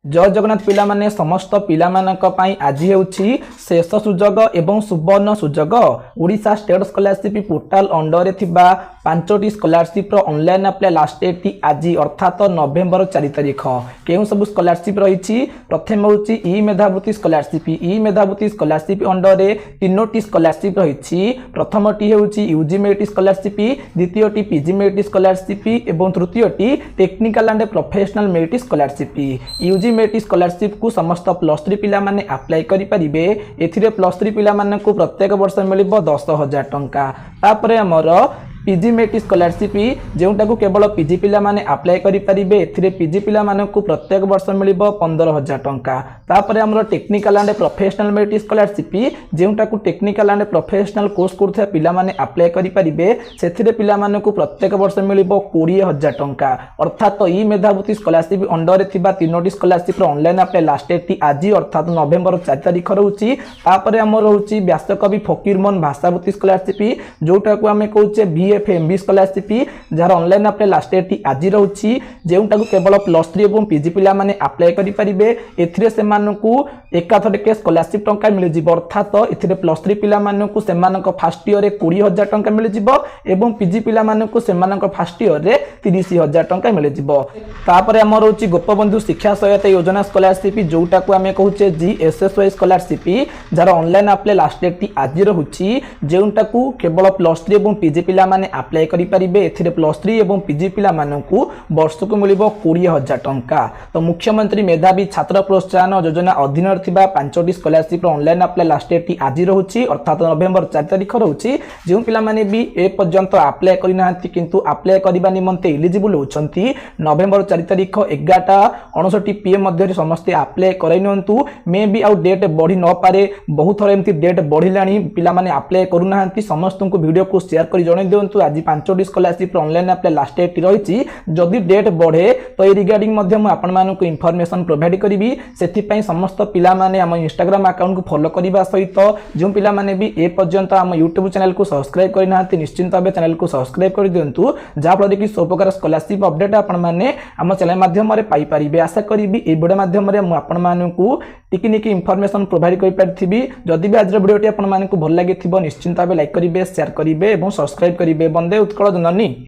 जय जगन्नाथ पिला माने समस्त पिला मानक पई आज हेउछि शेष सुजोग एवं सुवर्ण सुजोग Odisha state scholarship portal under रे थिबा 5टी स्कॉलरशिप रो ऑनलाइन अप्लाई लास्ट डेट आज अर्थात नवेम्बर 4 तारिख केउ सब स्कॉलरशिप रहिछि प्रथम होछि ई मेधावृत्ति स्कॉलरशिप अंडर रे तीनोटी स्कॉलरशिप रहिछि प्रथमटी हेउछि यूजी मेरिट स्कॉलरशिप द्वितीयटी पीजी मेरिट स्कॉलरशिप एवं तृतीयटी technical and professional merit scholarship UG merit scholarship को समस्त +3 पिला माने अप्लाई करि परिबे एथिरे +3 पिला माने को प्रत्येक वर्ष मिलिबो 10,000 टंका तापरे हमर पीजी मेरिट स्कॉलरशिप जोटा को केवल पीजी पिला माने अप्लाई करि परिबे एथिरे पीजी पिला माने को प्रत्येक वर्ष मिलिबो 15,000 टंका तापरे हमर technical and professional merit scholarship जोटा को टेक्निकल एंड प्रोफेशनल कोर्स करथि पिला माने अप्लाई करि परिबे सेथिरे पिला माने को प्रत्येक वर्ष मिलिबो 20,000 टंका अर्थात ई मेधावृत्ति स्कॉलरशिप अंडर रे थिबा तीनोटी स्कॉलरशिप रो ऑनलाइन अप्लाई लास्ट डेट आज अर्थात नवेम्बर 4 तारिख रहउची तापरे हमर रहउची व्यासकवि फकीरमोहन भाषावृत्ति स्कॉलरशिप जोटा को हमें कहउचे बीएफएमबी स्कॉलरशिप जार ऑनलाइन अप्लाई लास्ट डेट आज रहउची जेउटा को केवल +3 एवं पीजी पिला माने अप्लाई करि परिबे एथिरे से मानकू एकाथरके स्कॉलरशिप टंका मिल जिवो अर्थात एथिरे +3 पिला मानकू सेमानक फर्स्ट ईयर रे 20,000 टंका मिल जिवो एवं पीजी पिला मानकू सेमानक फर्स्ट ईयर रे 30,000 टंका मिल जिवो तापरे हमर होची गोपबंधु शिक्षा सहायता योजना स्कॉलरशिप जोटा को हमें कहउचे जीएसएसवाई स्कॉलरशिप जार ऑनलाइन अप्लाई लास्ट डेट आज रहउची जेउटा को केवल +3 एवं पीजी पिला माने अप्लाई करि परिबे एथिरे +3 एवं पीजी पिला मानकू वर्ष को मिलिबो 20,000 टंका तो मुख्यमंत्री मेधावी छात्र प्रोत्साहन योजना अधीन थिबा 5टी scholarship online apply last date आज रहउची अर्थात नवेम्बर 4 तारिख रहउची जे पिला माने भी ए पर्यंत अप्लाई करि नाहंती किंतु अप्लाई करिबा निमंते एलिजिबल होचंती नवेम्बर 4 तारिख 11:59 PM मध्ये समस्त अप्लाई कराइ नंतु मे भी आउ डेट बढ़ी न पारे बहुत थोर एमती डेट बढ़िलानी पिला माने अप्लाई करू नाहंती समस्त को वीडियो को शेयर करि जणै दियंतु आज 5टी scholarship online apply last date रहिछि जदि डेट बढ़े तो ए रिगार्डिंग मध्ये म आपण मानको इन्फॉर्मेशन प्रोवाइड करिवि सेथि पई समस्त पिला माने हम इंस्टाग्राम अकाउंट को फॉलो करबा सहित जो पिला माने भी ए पर्यंत हम यूट्यूब चैनल को सब्सक्राइब करि नाहंती निश्चिंत भाबे चैनल को सब्सक्राइब कर दियंतु जा फल कि सब प्रकार स्कॉलरशिप अपडेट आपण माने हम चैनल माध्यम रे पाई परिबे आशा करिवि ए वीडियो माध्यम रे म आपण मानको टिकनिक इन्फॉर्मेशन प्रोवाइड करि परथिबि जदि भी आज वीडियोटी आपण मानको भल लागिथिबो निश्चिंत भाबे लाइक करिवे शेयर करिवे एवं सब्सक्राइब करिवे बंदे उत्कल जननी।